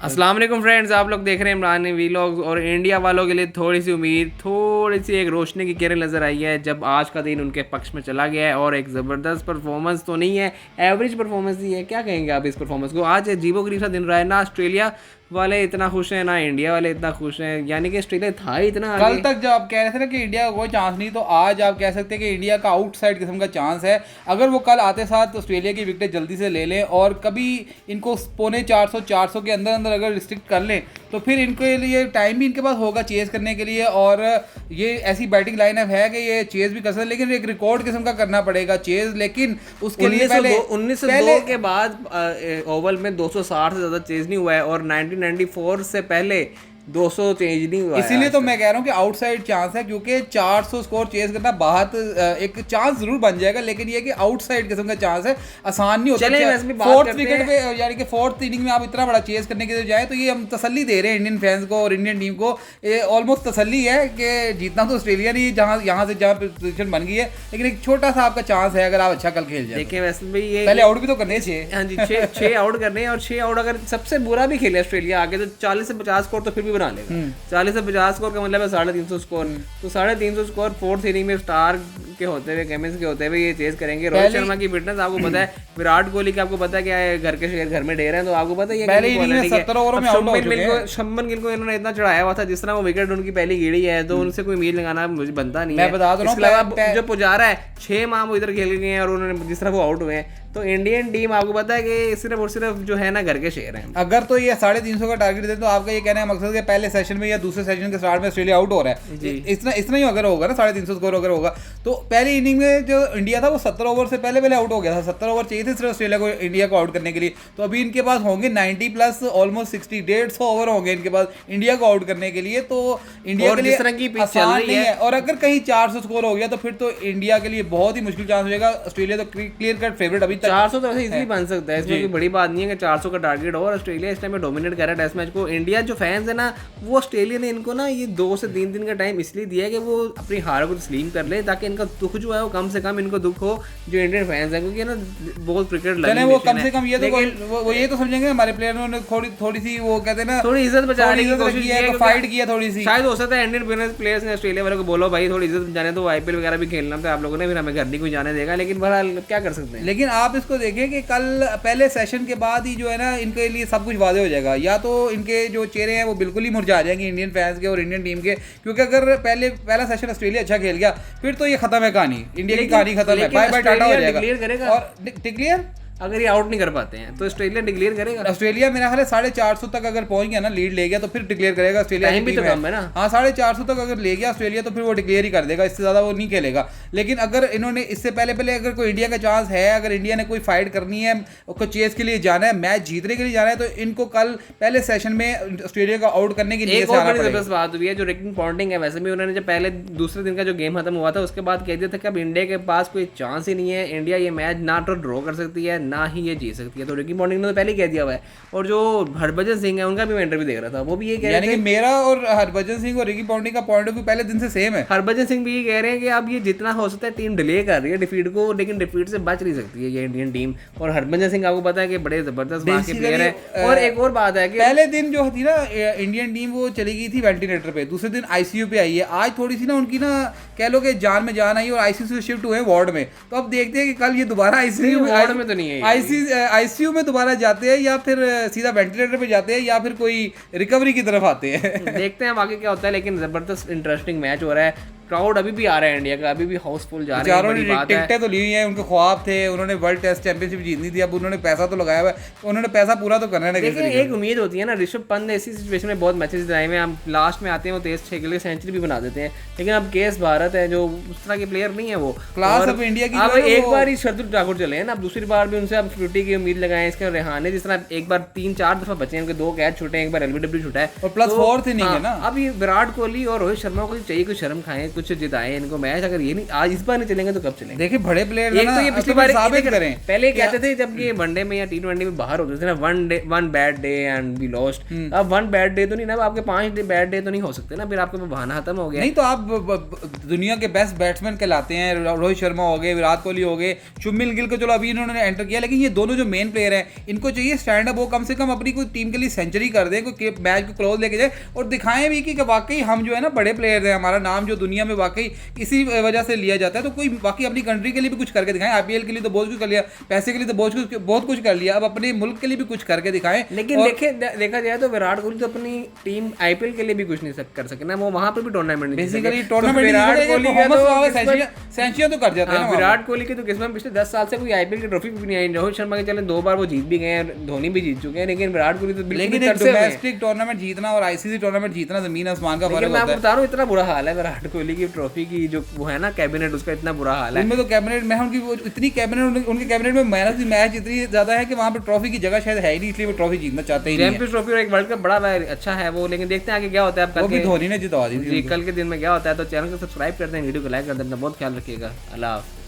अस्सलाम वालेकुम फ्रेंड्स, आप लोग देख रहे हैं इमरान वीलॉग्स। और इंडिया वालों के लिए थोड़ी सी उम्मीद, थोड़ी सी एक रोशनी की किरण नज़र आई है जब आज का दिन उनके पक्ष में चला गया है। और एक ज़बरदस्त परफॉर्मेंस तो नहीं है, एवरेज परफॉर्मेंस ही है। क्या कहेंगे आप इस परफॉर्मेंस को? आज अजीबो-गरीब सा दिन रहा है ना, ऑस्ट्रेलिया वाले इतना खुश हैं ना इंडिया वाले इतना खुश हैं, यानी कि ऑस्ट्रेलिया था ही इतना कल आगे। तक जब आप कह रहे थे ना कि इंडिया का कोई चांस नहीं, तो आज आप कह सकते हैं कि इंडिया का आउटसाइड किस्म का चांस है। अगर वो कल आते साथ ऑस्ट्रेलिया की विकेट जल्दी से ले लें और कभी इनको 450 के अंदर अंदर अगर रिस्ट्रिक्ट कर लें तो फिर इनके लिए टाइम भी इनके पास होगा चेज़ करने के लिए। और ये ऐसी बैटिंग लाइनअप है कि ये चेज़ भी कर सकते, लेकिन एक रिकॉर्ड किस्म का करना पड़ेगा चेज़। लेकिन उसके लिए पहले 1902 के बाद ओवल में 260 से ज़्यादा चेज नहीं हुआ है और 1994 से पहले 200 चेंज नहीं हुआ है। इसीलिए तो मैं कह रहा हूँ कि आउटसाइड चांस है, क्योंकि 400 स्कोर चेज करना बहुत एक चांस जरूर बन जाएगा, लेकिन ये कि आउटसाइड किस्म का चांस है, आसान नहीं होता। फोर्थ विकेट पे यानी कि फोर्थ इनिंग में आप इतना बड़ा चेज करने के लिए जाए तो ये हम तसल्ली दे रहे हैं इंडियन फैंस को और इंडियन टीम को। ये ऑलमोस्ट तसल्ली है कि जीतना तो ऑस्ट्रेलिया नहीं, जहाँ यहाँ से जहाँ पोजीशन बन गई है, लेकिन एक छोटा सा आपका चांस है अगर आप अच्छा कल खेल जाए। देखिए वैसे भी ये पहले आउट भी तो करने चाहिए। हाँ जी, 6 आउट करने हैं, और 6 आउट अगर सबसे बुरा भी खेले ऑस्ट्रेलिया आगे तो 40 से 50 स्कोर तो फिर भी बना लेगा। 40 से 50 स्कोर का मतलब है 350 स्कोर। तो 350 स्कोर फोर्थ इनिंग में स्टार के होते हुए, केमिंस के होते हुए ये चेज करेंगे। रोहित शर्मा की फिटनेस आपको पता है, विराट कोहली की आपको पता है क्या है, घर के शेर घर में ढेर हैं, तो आपको पता है ये पहले इनिंग में 17 ओवर में आउट हो चुके हैं। शुभमन गिल को इन्होंने इतना चढ़ाया हुआ था, जिस तरह वो विकेट उनकी पहली गिरी है तो उनसे कोई उम्मीद लगाना मुझे बनता नहीं है। मैं बता दूं, इसके अलावा जो पुजारा है 6 माह वो इधर खेल गए हैं और उन्होंने जिस तरह वो आउट हुए हैं, तो इंडियन टीम आपको पता है कि सिर्फ और सिर्फ जो है ना घर के शेर हैं। अगर तो ये 350 का टारगेट दे तो आपका ये कहना है मकसद है पहले सेशन में या दूसरे सेशन के स्टार्ट में ऑस्ट्रेलिया आउट हो रहा है, इतना ही अगर होगा ना 350 स्कोर अगर होगा तो पहली इनिंग में जो इंडिया था वो 17 ओवर से पहले आउट हो गया था। 17 ओवर चाहिए थे सिर्फ ऑस्ट्रेलिया को इंडिया को आउट करने के लिए। तो अभी इनके पास होंगे 90 प्लस ऑलमोस्ट 60 150 ओवर होंगे इनके पास इंडिया को आउट करने के लिए। तो इंडिया के लिए आसान नहीं है। और अगर कहीं 400 स्कोर हो गया तो फिर तो इंडिया के लिए बहुत ही मुश्किल चांस हो जाएगा। ऑस्ट्रेलिया तो क्लियर कट फेवरेट अभी तक। 400 तो ऐसे इजीली बन सकता है, इसमें कोई बड़ी बात नहीं है कि 400 का टारगेट हो। और ऑस्ट्रेलिया इस टाइम में डोमिनेट कर रहा है टेस्ट मैच को। इंडिया जो फैंस है ना, वो ऑस्ट्रेलिया ने इनको ना ये 2 से 3 दिन का टाइम इसलिए दिया है कि वो अपनी हार को तस्लीम कर ले, ताकि इनका दुख जो है वो कम से कम इनको दुख हो जो इंडियन फैंस हैं, क्योंकि ना बहुत क्रिकेट लगे वो कम से कम ये तो वो ये तो समझेंगे हमारे प्लेयरों ने थोड़ी सी वो कहते हैं ना थोड़ी इज्जत बचाने की कोशिश की है, फाइट किया थोड़ी सी। शायद हो सकता है इंडियन प्लेयर्स ने ऑस्ट्रेलिया वालों को बोलो भाई थोड़ी इज्जत बचाने तो आईपीएल वगैरह भी खेलना था आप लोगों ने, फिर हमें घर नहीं कोई जाने देगा। लेकिन बहरहाल क्या कर सकते हैं। लेकिन आप इसको देखें कि कल पहले सेशन के बाद ही जो है ना इनके लिए सब कुछ वादे हो जाएगा। या तो इनके जो चेहरे हैं वो बिल्कुल ही मुरझा जाएंगे इंडियन फैंस के और इंडियन टीम के, क्योंकि अगर पहला सेशन ऑस्ट्रेलिया अच्छा खेल गया फिर तो ये खत्म है कहानी, इंडिया की कहानी खत्म है, बाय बाय टाटा हो जाएगा। और डिक्लेयर अगर ये आउट नहीं कर पाते हैं तो ऑस्ट्रेलिया डिक्लेयर करेगा। ऑस्ट्रेलिया मेरा ख्याल है 450 तक अगर पहुंच गया ना, लीड ले गया तो फिर डिक्लेयर करेगा ऑस्ट्रेलिया। टाइम भी तो कम है ना। हाँ 450 तक अगर ले गया ऑस्ट्रेलिया तो फिर वो डिक्लेयर ही कर देगा, इससे ज़्यादा वो नहीं खेलेगा। लेकिन अगर इन्होंने इससे पहले अगर कोई इंडिया का चांस है, अगर इंडिया ने कोई फाइट करनी है, उसको चेस के लिए जाना है, मैच जीतने के लिए जाना है, तो इनको कल पहले सेशन में ऑस्ट्रेलिया को आउट करने की एक और बड़ी जबरदस्त बात हुई है जो रिकी पॉन्टिंग है। वैसे भी उन्होंने जब पहले दूसरे दिन का जो गेम खत्म हुआ था उसके बाद कह दिया था कि अब इंडिया के पास कोई चांस ही नहीं है, इंडिया ये मैच ना तो ड्रॉ कर सकती है ना ही ये जीत सकती है। तो रिकी पॉन्टिंग ने तो पहले ही कह दिया हुआ है। और जो हरभजन सिंह है उनका भी मैं इंटरव्यू देख रहा था, वो भी ये कह रहे थे, यानी कि मेरा और हरभजन सिंह और रिकी पॉन्टिंग का पॉइंट ऑफ व्यू पहले दिन से सेम है। हरभजन सिंह भी ये कह रहे हैं कि अब ये जितना हो सकता है टीम डिले कर रही है डिफीट को, लेकिन डिफीट से बच नहीं सकती है ये इंडियन टीम। और हरभजन सिंह आपको पता है कि बड़े जबरदस्त बाकी प्लेयर है। और एक और बात है कि पहले दिन जो थी ना इंडियन टीम वो चली गई थी वेंटिलेटर पे, दूसरे दिन आईसीयू पे आई है। आज थोड़ी सी ना उनकी ना कह लो कि जान में जान आई और आईसीयू से शिफ्ट हुए वार्ड में। तो अब देखते हैं कि कल ये दोबारा आईसीयू वार्ड में तो नहीं है, आईसीयू में दोबारा जाते हैं या फिर सीधा वेंटिलेटर पे जाते हैं या फिर कोई रिकवरी की तरफ आते हैं। देखते हैं आगे क्या होता है। लेकिन जबरदस्त इंटरेस्टिंग मैच हो रहा है। क्राउड अभी भी आ रहा है इंडिया का, अभी भी हाउसफुल जा रहा है। टिकटें तो ली हुई हैं, उनके ख्वाब थे, उन्होंने वर्ल्ड टेस्ट चैंपियनशिप जीतनी थी, अब उन्होंने पैसा तो लगाया हुआ है, उन्होंने पैसा पूरा तो करना है। लेकिन एक उम्मीद होती है ना, ऋषभ पंत ने ऐसी सिचुएशन में बहुत मैचेस जिताए हैं, हम लास्ट में आते हैं वो तेज 6 के लिए सेंचुरी भी बना देते हैं। लेकिन अब केस भारत है जो उस तरह के प्लेयर नहीं है, वो क्लास ऑफ इंडिया की। अब एक बार ही शार्दुल ठाकुर चले हैं ना, अब दूसरी बार भी उनसे अब 50 की उम्मीद लगाएं। इसके रेहाने जिस तरह एक बार 3-4 दफा बचे हैं, उनके 2 कैच छूटे हैं, एक बार एलबीडब्ल्यू छूटा है और प्लस 4th इनिंग है ना। अब ये विराट कोहली और रोहित शर्मा को चाहिए कोई शर्म खाएं, कुछ जिताए इनको मैच, अगर ये नहीं आज इस बार नहीं चलेंगे तो कब चलेंगे? देखिए बड़े प्लेयर एक तो ये पिछली बार साबित करें। पहले कहते थे जब ये वनडे में या T20 में बाहर होते थे ना, one bad day and we lost. अब वन बैड डे तो नहीं ना, आपके 5 बैड डे तो नहीं हो सकते ना, फिर आपके बहाना खत्म हो गया। नहीं तो आप दुनिया के बेस्ट बैट्समैन कहलाते हैं, रोहित शर्मा हो गए, विराट कोहली हो गए, शुभमन गिल को चलो अभी इन्होंने एंटर किया, लेकिन ये दोनों जो मेन प्लेयर हैं इनको चाहिए स्टैंड अप, वो कम से कम अपनी कोई टीम के लिए सेंचुरी कर दें, कोई मैच को क्लोज लेके जाए और दिखाएं भी कि वाकई हम जो है ना बड़े प्लेयर हैं, हमारा नाम जो दुनिया में वाकई इसी वजह से लिया जाता है। तो कोई बाकी अपनी कंट्री के लिए भी कुछ करके दिखाएं। आईपीएल के लिए तो बहुत कुछ कर लिया, पैसे के लिए तो बहुत कुछ कर लिया, अब अपने मुल्क के लिए भी कुछ करके दिखाएं। लेकिन देखा जाए तो विराट कोहली तो अपनी टीम आईपीएल के लिए भी कुछ नहीं कर सके ना, वो वहां पे भी tournament basically tournament Virat Kohli century तो कर जाता है। विराट कोहली की तो किस्मत पिछले 10 साल से कोई आईपीएल की ट्रॉफी भी नहीं आई। रोहित शर्मा के चले 2 बार वो जीत भी गए हैं, धोनी भी जीत चुके हैं, लेकिन विराट कोहली तो लेकिन एक डोमेस्टिक टूर्नामेंट जीतना और आईसीसी टूर्नामेंट जीतना जमीन आसमान का फर्क होता है। मैं आपको बता रहा हूं इतना बुरा हाल है विराट कोहली की ट्रॉफी की, जो वो है ना कैबिनेट, उसका इतना बुरा हाल है। उनमें तो कैबिनेट में उनकी इतनी कैबिनेट, उनके कैबिनेट में मैन ऑफ द मैच इतनी ज्यादा है कि वहां पे ट्रॉफी की जगह शायद है ही नहीं, इसलिए वो ट्रॉफी जीतना चाहते ही नहीं। चैंपियंस ट्रॉफी और एक वर्ल्ड कप बड़ा अच्छा है वो, लेकिन देखते हैं आगे क्या होता है। वो भी धोनी ने जितवा दी थी। कल के दिन में क्या होता है, तो चैनल को सब्सक्राइब कर दें, वीडियो को लाइक कर दें, अपना बहुत ख्याल रखिएगा। अल्लाह।